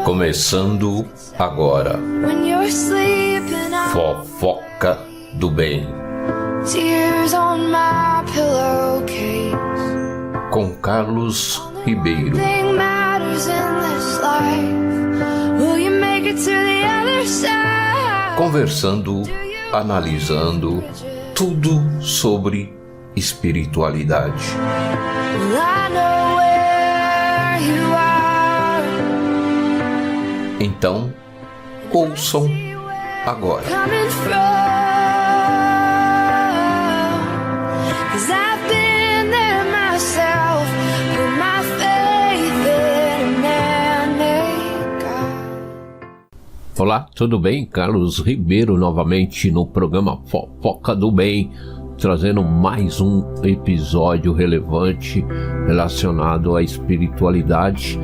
Começando agora, Fofoca do Bem, com Carlos Ribeiro. Conversando, analisando tudo sobre espiritualidade. Então, ouçam agora. Olá, tudo bem? Carlos Ribeiro novamente no programa Fofoca do Bem, trazendo mais um episódio relevante relacionado à espiritualidade,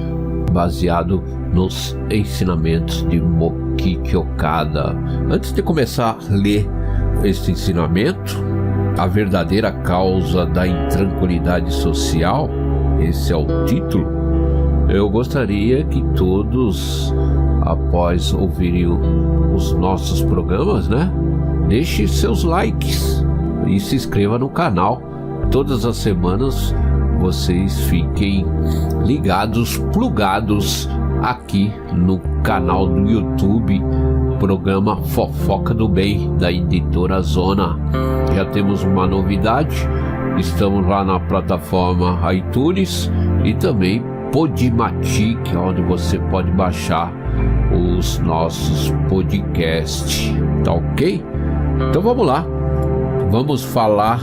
baseado nos ensinamentos de Mokichi Okada. Antes de começar a ler este ensinamento, A Verdadeira Causa da Intranquilidade Social, esse é o título, eu gostaria que todos, após ouvirem os nossos programas, deixe seus likes e se inscreva no canal. Todas as semanas vocês fiquem ligados, plugados aqui no canal do YouTube, programa Fofoca do Bem, da editora Zona. Já temos uma novidade, estamos lá na plataforma iTunes e também Podomatic, onde você pode baixar os nossos podcasts, tá ok? Então vamos lá, vamos falar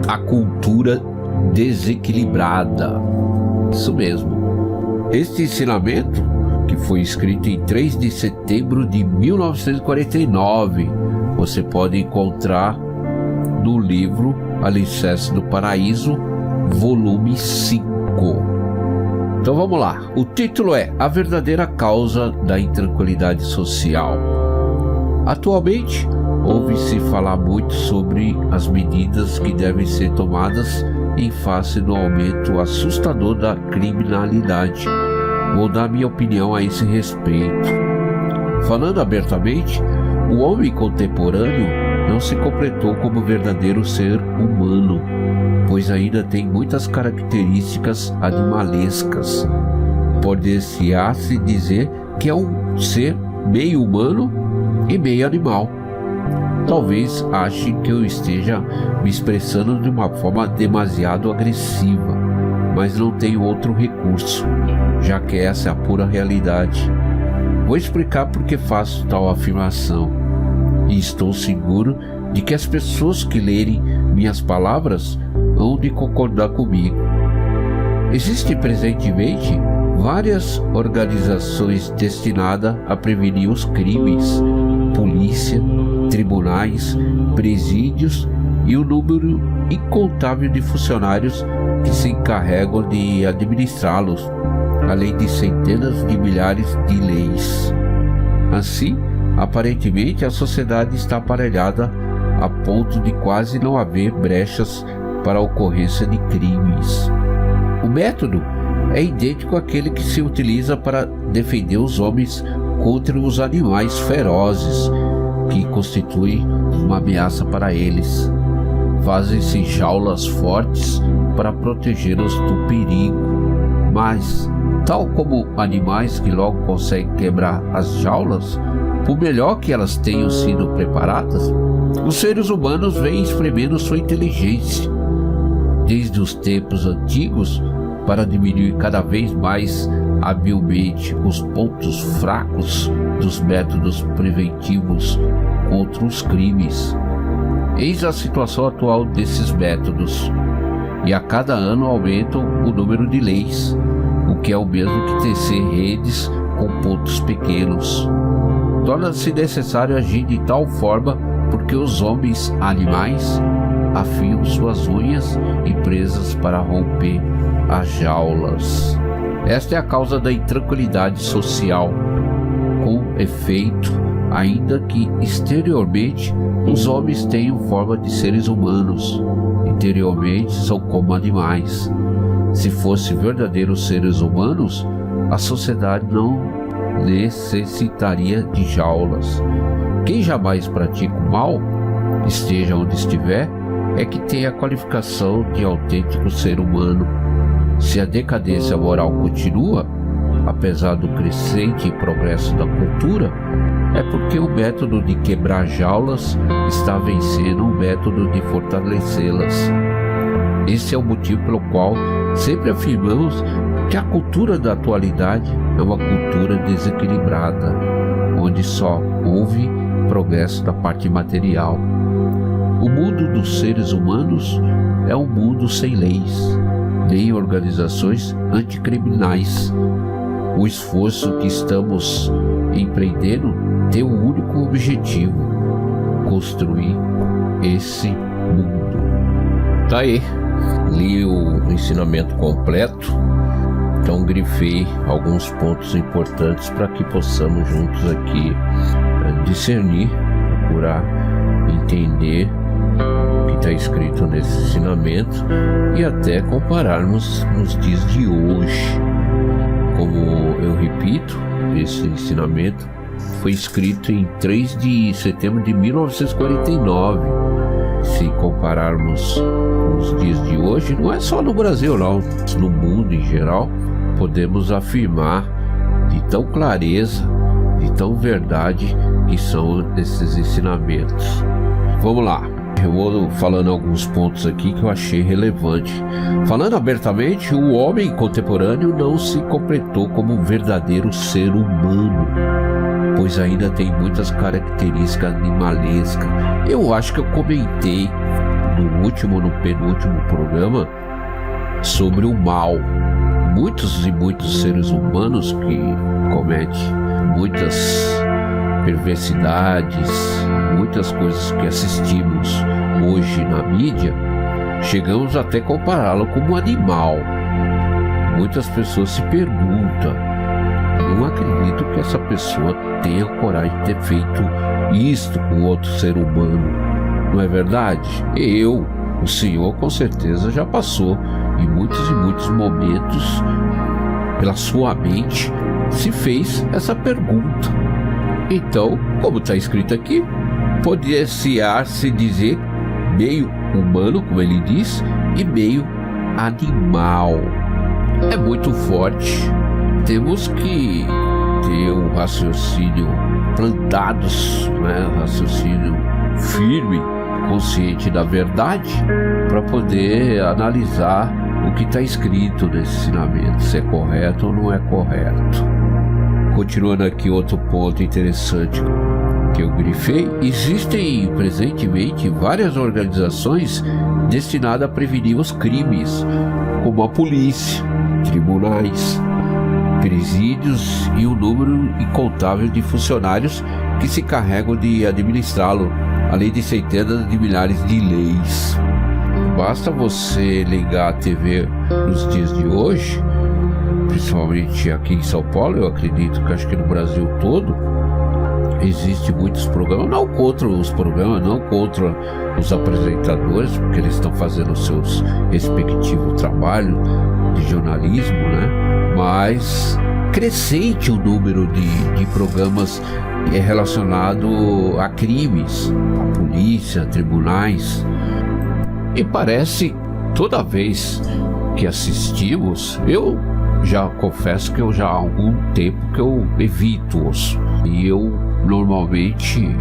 a cultura desequilibrada. Isso mesmo. Este ensinamento, que foi escrito em 3 de setembro de 1949, você pode encontrar no livro Alicerce do Paraíso, volume 5. Então vamos lá. O título é A Verdadeira Causa da Intranquilidade Social. Atualmente, ouve-se falar muito sobre as medidas que devem ser tomadas em face do aumento assustador da criminalidade. Vou dar minha opinião a esse respeito. Falando abertamente, o homem contemporâneo não se completou como verdadeiro ser humano, pois ainda tem muitas características animalescas. Poder-se-á-se dizer que é um ser meio humano e meio animal. Talvez ache que eu esteja me expressando de uma forma demasiado agressiva, mas não tenho outro recurso, já que essa é a pura realidade. Vou explicar por que faço tal afirmação, e estou seguro de que as pessoas que lerem minhas palavras hão de concordar comigo. Existem presentemente várias organizações destinadas a prevenir os crimes, polícia, tribunais, presídios e o número incontável de funcionários que se encarregam de administrá-los, além de centenas de milhares de leis. Assim, aparentemente a sociedade está aparelhada a ponto de quase não haver brechas para a ocorrência de crimes. O método é idêntico àquele que se utiliza para defender os homens contra os animais ferozes que constituem uma ameaça para eles. Fazem-se jaulas fortes para protegê-los do perigo, mas, tal como animais que logo conseguem quebrar as jaulas, por melhor que elas tenham sido preparadas, os seres humanos vêm espremendo sua inteligência desde os tempos antigos para diminuir cada vez mais habilmente os pontos fracos dos métodos preventivos contra os crimes. Eis a situação atual desses métodos, e a cada ano aumentam o número de leis, o que é o mesmo que tecer redes com pontos pequenos. Torna-se necessário agir de tal forma porque os homens animais afiam suas unhas e presas para romper as jaulas. Esta é a causa da intranquilidade social, com efeito, ainda que exteriormente os homens tenham forma de seres humanos, interiormente são como animais. Se fossem verdadeiros seres humanos, a sociedade não necessitaria de jaulas. Quem jamais pratica o mal, esteja onde estiver, é que tem a qualificação de autêntico ser humano. Se a decadência moral continua, apesar do crescente progresso da cultura, é porque o método de quebrar jaulas está vencendo o método de fortalecê-las. Esse é o motivo pelo qual sempre afirmamos que a cultura da atualidade é uma cultura desequilibrada, onde só houve progresso da parte material. O mundo dos seres humanos é um mundo sem leis, nem organizações anticriminais. O esforço que estamos empreendendo tem um único objetivo: construir esse mundo. Tá aí, li o ensinamento completo, então grifei alguns pontos importantes para que possamos juntos aqui discernir, procurar entender o que está escrito nesse ensinamento e até compararmos nos dias de hoje. Como eu repito, esse ensinamento foi escrito em 3 de setembro de 1949. Se compararmos com os dias de hoje, não é só no Brasil não, no mundo em geral, podemos afirmar de tão clareza, de tão verdade que são esses ensinamentos. Vamos lá, eu vou falando alguns pontos aqui que eu achei relevante. Falando abertamente, o homem contemporâneo não se completou como um verdadeiro ser humano, pois ainda tem muitas características animalescas. Eu acho que eu comentei no penúltimo programa sobre o mal. Muitos e muitos seres humanos que cometem muitas perversidades, muitas coisas que assistimos hoje na mídia, chegamos até a compará-lo como um animal. Muitas pessoas se perguntam: não acredito que essa pessoa tenha coragem de ter feito isto com outro ser humano. Não é verdade? O senhor com certeza já passou em muitos e muitos momentos pela sua mente, se fez essa pergunta. Então, como está escrito aqui, poderia-se dizer meio humano, como ele diz, e meio animal. É muito forte. Temos que ter um raciocínio plantados, raciocínio firme, consciente da verdade, para poder analisar o que está escrito nesse ensinamento, se é correto ou não é correto. Continuando aqui, outro ponto interessante que eu grifei: existem presentemente várias organizações destinadas a prevenir os crimes, como a polícia, tribunais, presídios e um número incontável de funcionários que se carregam de administrá-lo, além de centenas de milhares de leis. Basta você ligar a TV nos dias de hoje, principalmente aqui em São Paulo, eu acredito que acho que no Brasil todo, existem muitos programas, não contra os programas, não contra os apresentadores, porque eles estão fazendo os seus respectivos trabalhos de jornalismo, mas crescente o número de programas relacionado a crimes, a polícia, a tribunais. E parece, toda vez que assistimos, eu já confesso que eu já há algum tempo que eu evito-os. E eu, normalmente,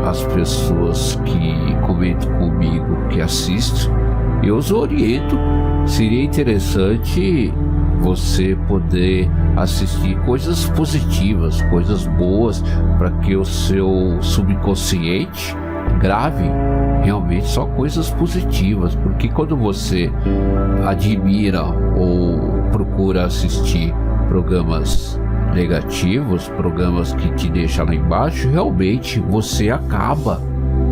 as pessoas que comentam comigo, que assistem, eu os oriento. Seria interessante você poder assistir coisas positivas, coisas boas, para que o seu subconsciente grave realmente só coisas positivas, porque quando você admira ou procura assistir programas negativos, programas que te deixam lá embaixo, realmente você acaba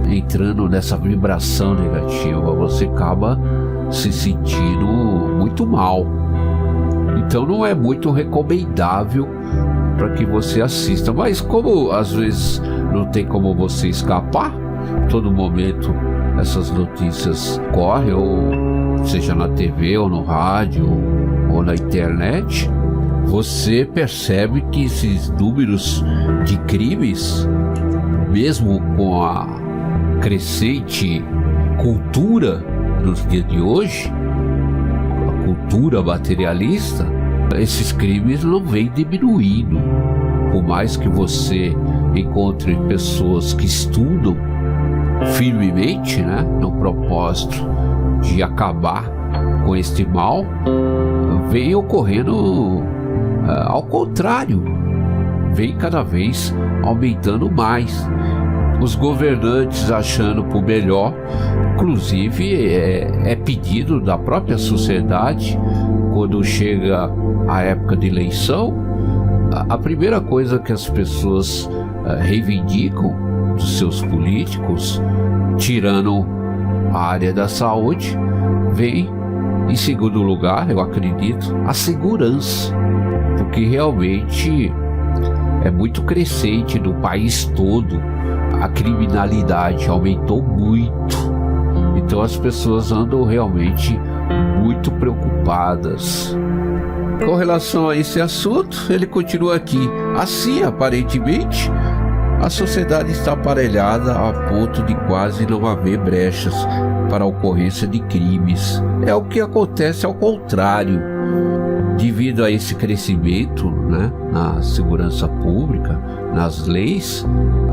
entrando nessa vibração negativa, você acaba se sentindo muito mal. Então não é muito recomendável para que você assista, mas como às vezes não tem como você escapar, todo momento essas notícias correm, ou seja na TV ou no rádio ou na internet, você percebe que esses números de crimes, mesmo com a crescente cultura nos dias de hoje, a cultura materialista, esses crimes não vêm diminuindo. Por mais que você encontre pessoas que estudam firmemente, né, no propósito de acabar com este mal, vem ocorrendo ao contrário, vem cada vez aumentando mais. Os governantes achando por melhor, inclusive é pedido da própria sociedade, quando chega a época de eleição, a primeira coisa que as pessoas reivindicam dos seus políticos, tirando a área da saúde, vem em segundo lugar, eu acredito, a segurança, porque realmente é muito crescente no país todo, a criminalidade aumentou muito, então as pessoas andam realmente muito preocupadas. Com relação a esse assunto, ele continua aqui: assim, aparentemente, a sociedade está aparelhada a ponto de quase não haver brechas para a ocorrência de crimes. É o que acontece ao contrário. Devido a esse crescimento, né, na segurança pública, nas leis,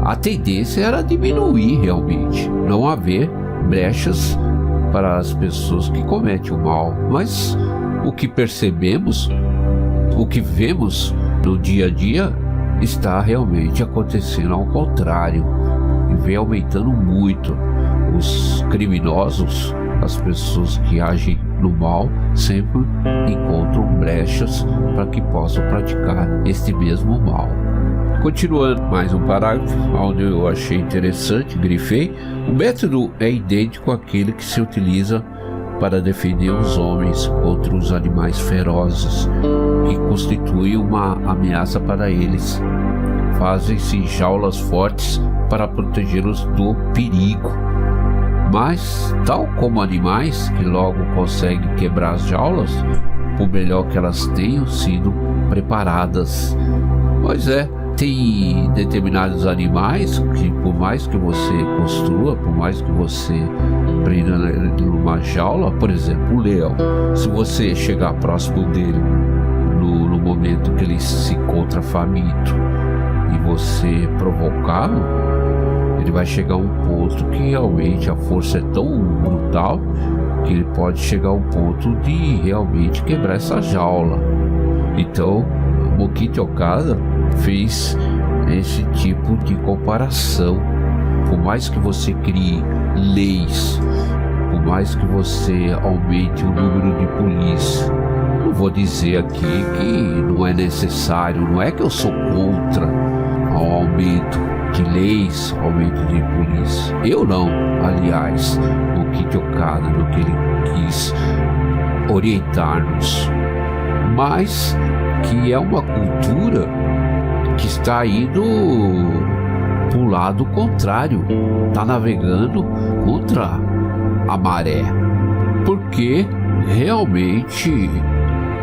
a tendência era diminuir realmente, não haver brechas para as pessoas que cometem o mal. Mas o que percebemos, o que vemos no dia a dia, está realmente acontecendo ao contrário e vem aumentando muito. Os criminosos, as pessoas que agem no mal, sempre encontram brechas para que possam praticar este mesmo mal. Continuando, mais um parágrafo onde eu achei interessante, grifei: o método é idêntico àquele que se utiliza para defender os homens contra os animais ferozes, que constituem uma ameaça para eles. Fazem-se jaulas fortes para protegê-los do perigo. Mas, tal como animais que logo conseguem quebrar as jaulas, por melhor que elas tenham sido preparadas. Pois é, tem determinados animais que, por mais que você construa, por mais que você prenda numa jaula, por exemplo, o leão, se você chegar próximo dele no momento que ele se encontra faminto e você provocá-lo, ele vai chegar a um ponto que realmente a força é tão brutal que ele pode chegar a um ponto de realmente quebrar essa jaula. Então, Mokichi Okada fez esse tipo de comparação. Por mais que você crie leis, por mais que você aumente o número de polícia, não vou dizer aqui que não é necessário, não é que eu sou contra o aumento de leis, aumento de polícia. Eu não, aliás, Mokichi Okada, no que ele quis orientar-nos, mas que é uma cultura que está indo para o lado contrário, está navegando contra a maré, porque realmente,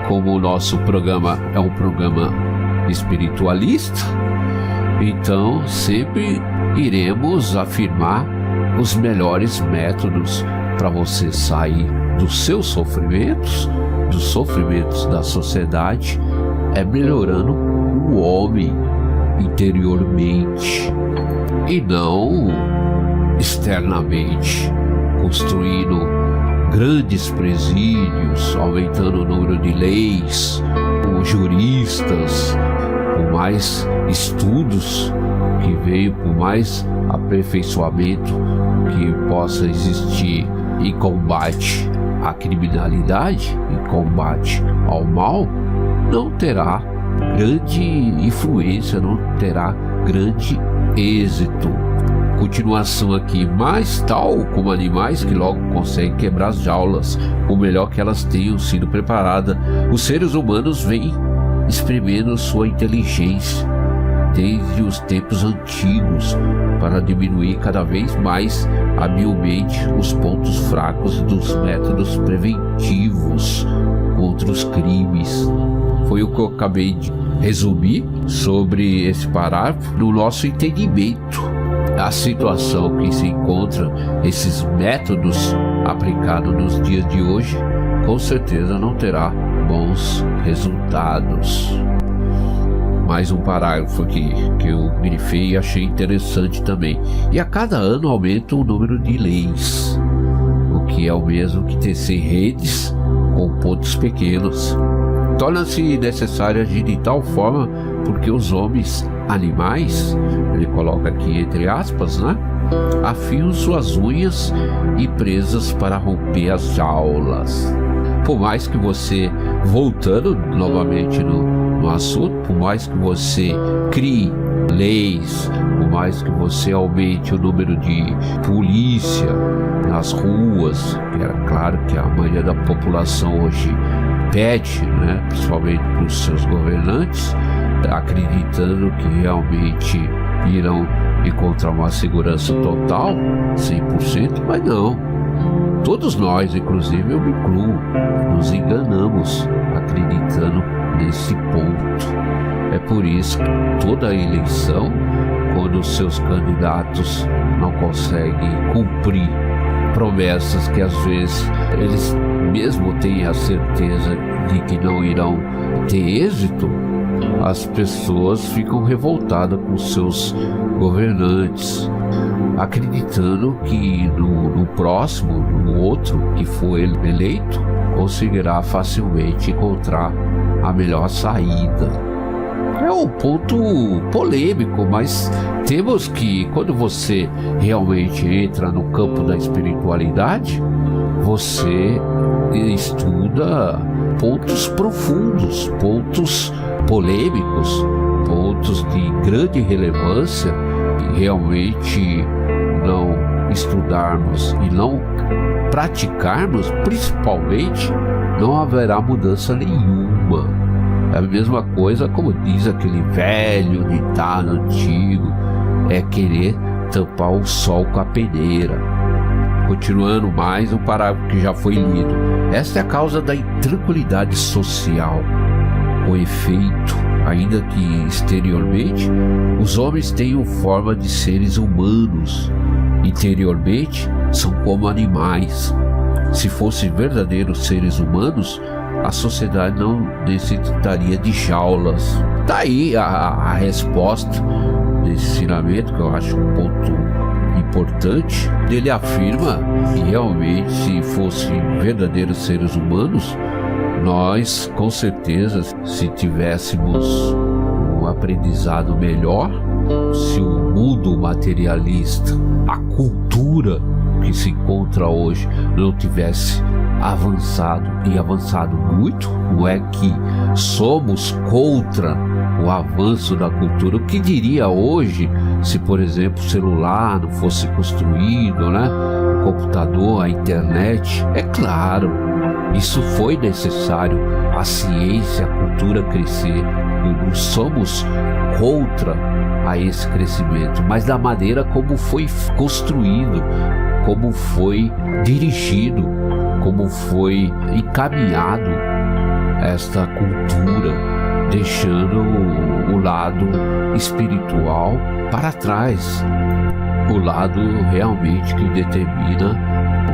como o nosso programa é um programa espiritualista, então sempre iremos afirmar os melhores métodos para você sair dos seus sofrimentos, dos sofrimentos da sociedade, é melhorando o homem interiormente e não externamente, construindo grandes presídios, aumentando o número de leis, os juristas, por mais estudos que venham, por mais aperfeiçoamento que possa existir em combate à criminalidade, em combate ao mal, não terá grande influência, não terá grande êxito. Continuação aqui: mas tal como animais que logo conseguem quebrar as jaulas, por melhor que elas tenham sido preparadas, os seres humanos vêm exprimendo sua inteligência, desde os tempos antigos, para diminuir cada vez mais habilmente os pontos fracos dos métodos preventivos contra os crimes. Foi o que eu acabei de resumir sobre esse parágrafo no nosso entendimento. A situação que se encontra esses métodos aplicados nos dias de hoje, com certeza não terá bons resultados. Mais um parágrafo aqui que eu grifei e achei interessante também. E a cada ano aumenta o número de leis, o que é o mesmo que tecer redes com pontos pequenos. Torna-se necessário agir de tal forma porque os homens animais, ele coloca aqui entre aspas, né, afiam suas unhas e presas para romper as jaulas. Por mais que você, voltando novamente no assunto, por mais que você crie leis, por mais que você aumente o número de polícia nas ruas, que era claro que a maioria da população hoje pede, né, principalmente para os seus governantes, acreditando que realmente irão encontrar uma segurança total, 100%, mas não. Todos nós, inclusive eu me incluo, nos enganamos acreditando nesse ponto. É por isso que toda eleição, quando os seus candidatos não conseguem cumprir promessas que às vezes eles mesmo têm a certeza de que não irão ter êxito, as pessoas ficam revoltadas com seus governantes, acreditando que no próximo, no outro que for eleito, conseguirá facilmente encontrar a melhor saída. É um ponto polêmico, mas temos que, quando você realmente entra no campo da espiritualidade, você estuda pontos profundos, pontos polêmicos, pontos de grande relevância, e realmente não estudarmos e não praticarmos, principalmente, não haverá mudança nenhuma. É a mesma coisa, como diz aquele velho ditado antigo, é querer tampar o sol com a peneira. Continuando mais um parágrafo que já foi lido. Esta é a causa da intranquilidade social. Com efeito, ainda que exteriormente, os homens tenham forma de seres humanos. Interiormente, são como animais. Se fossem verdadeiros seres humanos, a sociedade não necessitaria de jaulas. Daí a resposta desse ensinamento, que eu acho um ponto importante. Ele afirma que realmente, se fossem verdadeiros seres humanos, nós, com certeza, se tivéssemos um aprendizado melhor, se o mundo materialista, a cultura que se encontra hoje, não tivesse avançado muito, não é que somos contra o avanço da cultura. O que diria hoje se, por exemplo, o celular não fosse construído, né? O computador, a internet? É claro, isso foi necessário, a ciência, a cultura crescer. Não somos contra a esse crescimento, mas da maneira como foi construído, como foi dirigido, como foi encaminhado esta cultura, deixando o lado espiritual para trás, o lado realmente que determina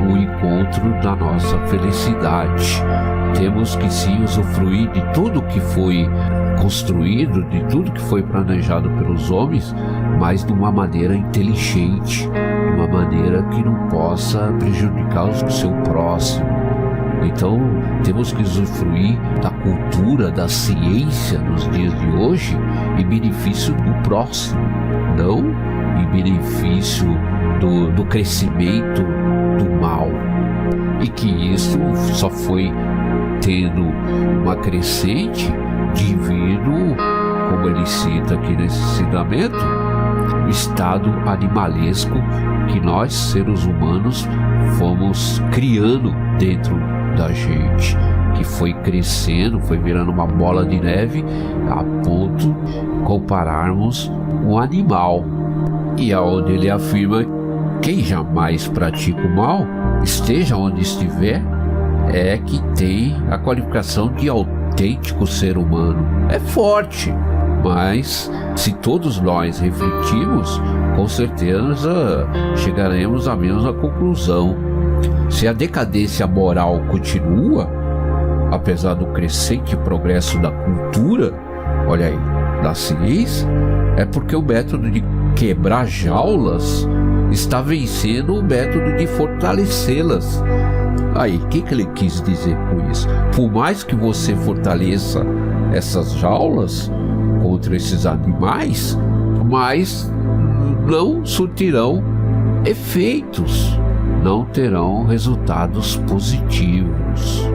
o encontro da nossa felicidade. Temos que sim usufruir de tudo que foi construído, de tudo que foi planejado pelos homens, mas de uma maneira inteligente, de uma maneira que não possa prejudicar o seu próximo. Então, temos que usufruir da cultura, da ciência nos dias de hoje em benefício do próximo, não em benefício do crescimento do mal. E que isso só foi tendo uma crescente devido, como ele cita aqui nesse ensinamento, o estado animalesco que nós, seres humanos, fomos criando dentro da gente, que foi crescendo, foi virando uma bola de neve, a ponto de compararmos um animal. E aonde ele afirma: quem jamais pratica o mal, esteja onde estiver, é que tem a qualificação de autêntico ser humano. É forte, mas se todos nós refletirmos, com certeza chegaremos à mesma conclusão. Se a decadência moral continua, apesar do crescente progresso da cultura, olha aí, da ciência, é porque o método de quebrar jaulas está vencendo o método de fortalecê-las. Aí, o que ele quis dizer com isso? Por mais que você fortaleça essas jaulas contra esses animais, mas não surtirão efeitos, não terão resultados positivos.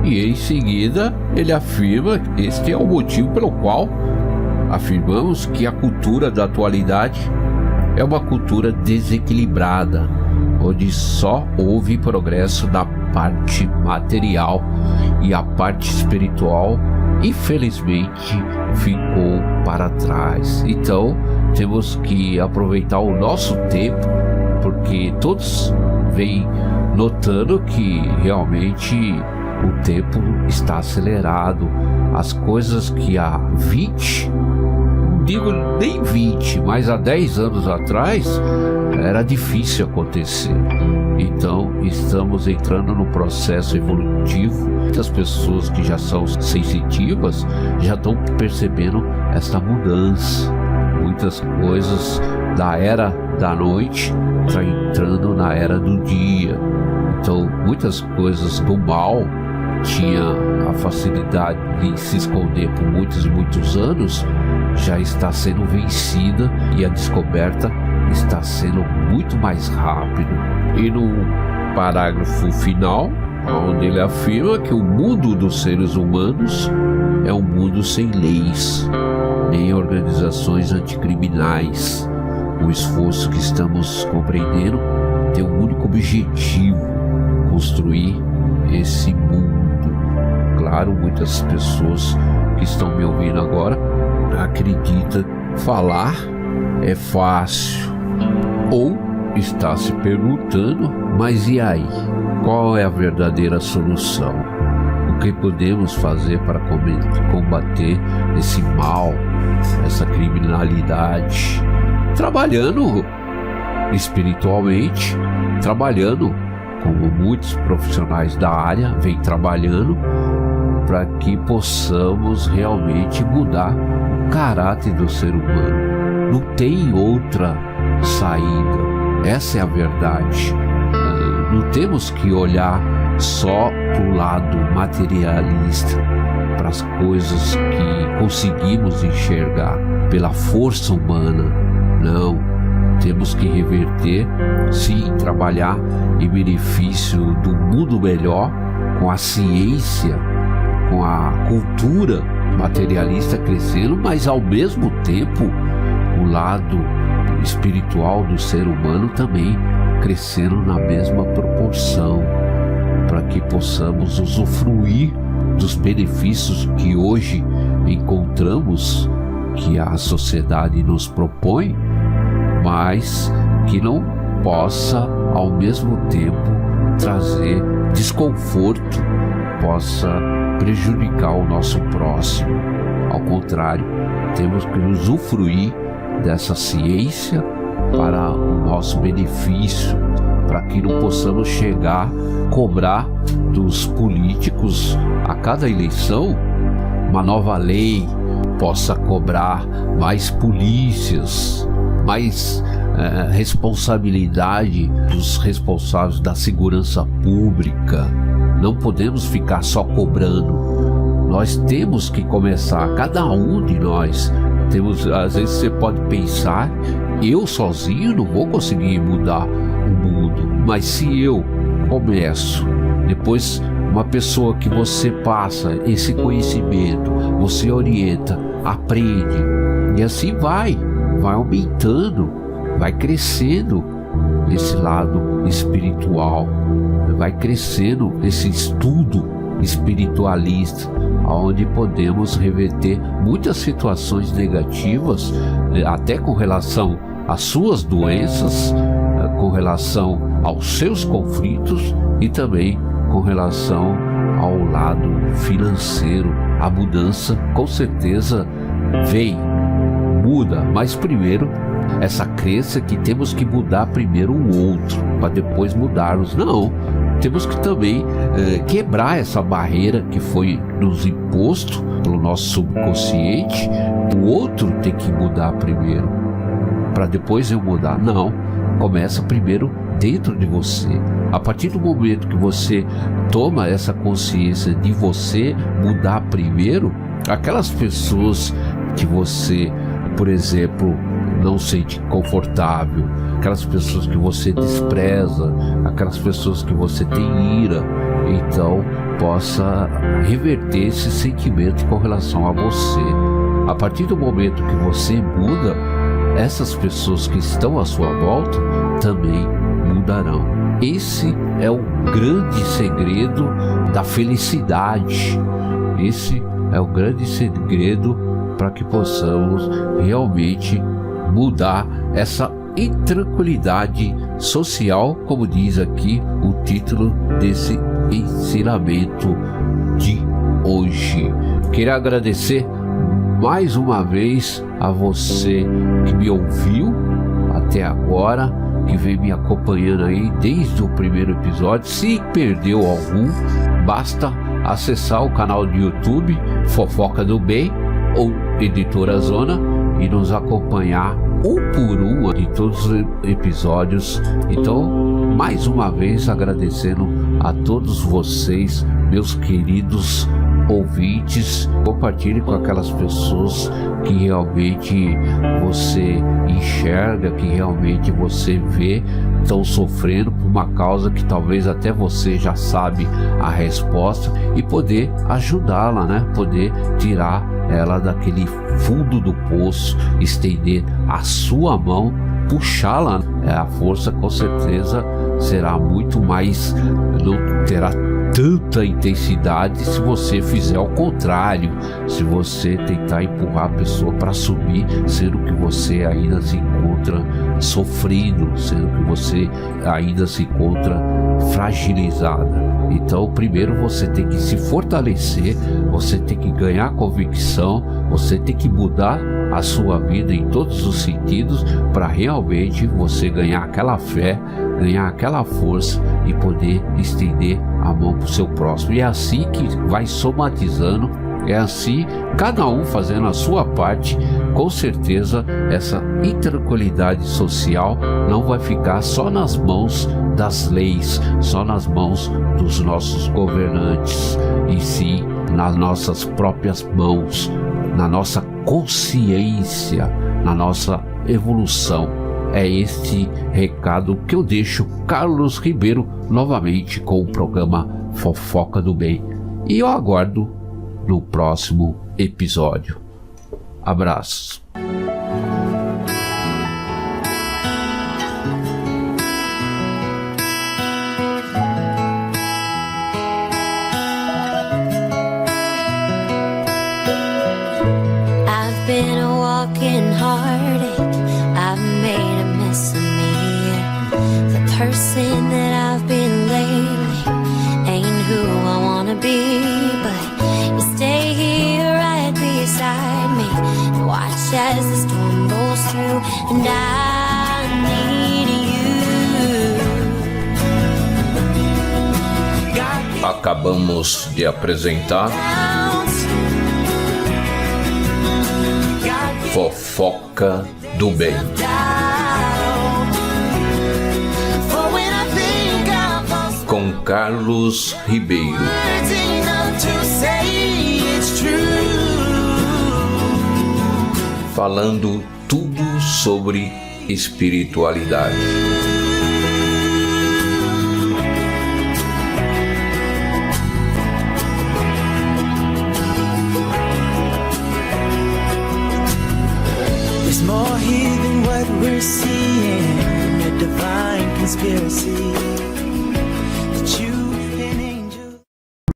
E em seguida ele afirma que este é o motivo pelo qual afirmamos que a cultura da atualidade é uma cultura desequilibrada, onde só houve progresso da parte material e a parte espiritual, infelizmente, ficou para trás. Então temos que aproveitar o nosso tempo, porque todos vêm notando que realmente o tempo está acelerado. As coisas que há 20, não digo nem 20, mas há 10 anos atrás era difícil acontecer. Então estamos entrando no processo evolutivo. Muitas pessoas que já são sensitivas já estão percebendo essa mudança. Muitas coisas da era da noite estão entrando na era do dia. Então muitas coisas do mal tinha a facilidade de se esconder por muitos anos, já está sendo vencida e a descoberta está sendo muito mais rápido. E no parágrafo final, onde ele afirma que o mundo dos seres humanos é um mundo sem leis, nem organizações anticriminais. O esforço que estamos compreendendo tem um único objetivo: construir esse mundo. Claro, muitas pessoas que estão me ouvindo agora acreditam falar é fácil, ou está se perguntando: mas e aí? Qual é a verdadeira solução? O que podemos fazer para combater esse mal, essa criminalidade? Trabalhando espiritualmente, trabalhando como muitos profissionais da área vêm trabalhando, para que possamos realmente mudar o caráter do ser humano. Não tem outra saída. Essa é a verdade. Não temos que olhar só para o lado materialista, para as coisas que conseguimos enxergar pela força humana. Não. Temos que reverter, sim, trabalhar em benefício do mundo melhor, com a ciência, com a cultura materialista crescendo, mas ao mesmo tempo o lado espiritual do ser humano também crescendo na mesma proporção, para que possamos usufruir dos benefícios que hoje encontramos, que a sociedade nos propõe, mas que não possa ao mesmo tempo trazer desconforto, possa prejudicar o nosso próximo. Ao contrário, temos que usufruir dessa ciência para o nosso benefício, para que não possamos chegar a cobrar dos políticos a cada eleição uma nova lei, possa cobrar mais polícias, mais responsabilidade dos responsáveis da segurança pública. Não podemos ficar só cobrando. Nós temos que começar, cada um de nós temos. Às vezes você pode pensar: eu sozinho não vou conseguir mudar o mundo, mas se eu começo, depois uma pessoa que você passa esse conhecimento, você orienta, aprende, e assim vai aumentando, vai crescendo esse lado espiritual, vai crescendo esse estudo espiritualista, onde podemos reverter muitas situações negativas, até com relação às suas doenças, com relação aos seus conflitos e também com relação ao lado financeiro. A mudança com certeza vem, muda, mas primeiro essa crença que temos que mudar primeiro o outro para depois mudarmos. Não, temos que também quebrar essa barreira que foi nos imposto pelo nosso subconsciente. O outro tem que mudar primeiro para depois eu mudar. Não, começa primeiro dentro de você. A partir do momento que você toma essa consciência de você mudar primeiro, aquelas pessoas que você, por exemplo, não sente confortável, aquelas pessoas que você despreza, aquelas pessoas que você tem ira, então possa reverter esse sentimento com relação a você. A partir do momento que você muda, essas pessoas que estão à sua volta também mudarão. Esse é o grande segredo da felicidade. Esse é o grande segredo para que possamos realmente mudar essa intranquilidade social, como diz aqui o título desse ensinamento de hoje. Queria agradecer mais uma vez a você que me ouviu até agora, que vem me acompanhando aí desde o primeiro episódio. Se perdeu algum, basta acessar o canal do YouTube Fofoca do Bem ou Editora Zona e nos acompanhar um por um de todos os episódios. Então, mais uma vez agradecendo a todos vocês, meus queridos ouvintes. Compartilhe com aquelas pessoas que realmente você enxerga, que realmente você vê estão sofrendo por uma causa que talvez até você já sabe a resposta, e poder ajudá-la, né? Poder tirar ela daquele fundo do poço, estender a sua mão, puxá-la. A força com certeza será muito mais, não terá tanta intensidade se você fizer ao contrário, se você tentar empurrar a pessoa para subir, sendo que você ainda se encontra sofrendo, sendo que você ainda se encontra fragilizada. Então, primeiro você tem que se fortalecer, você tem que ganhar convicção, você tem que mudar a sua vida em todos os sentidos para realmente você ganhar aquela fé, ganhar aquela força e poder estender a mão para o seu próximo. E é assim que vai somatizando, é assim, cada um fazendo a sua parte. Com certeza essa intranquilidade social não vai ficar só nas mãos das leis, só nas mãos dos nossos governantes, e sim nas nossas próprias mãos, na nossa consciência, na nossa evolução. É este recado que eu deixo, Carlos Ribeiro, novamente com o programa Fofoca do Bem. E eu aguardo no próximo episódio. Abraços. I've been a walking heartache. I've made a mess of me. The person that I've been lately ain't who I wanna be, but you stay here right beside me and watch as the storm rolls through, and I need you. Acabamos de apresentar Fofoca do Bem. Com Carlos Ribeiro. Falando tudo sobre espiritualidade. More here than what we're seeing, a divine conspiracy.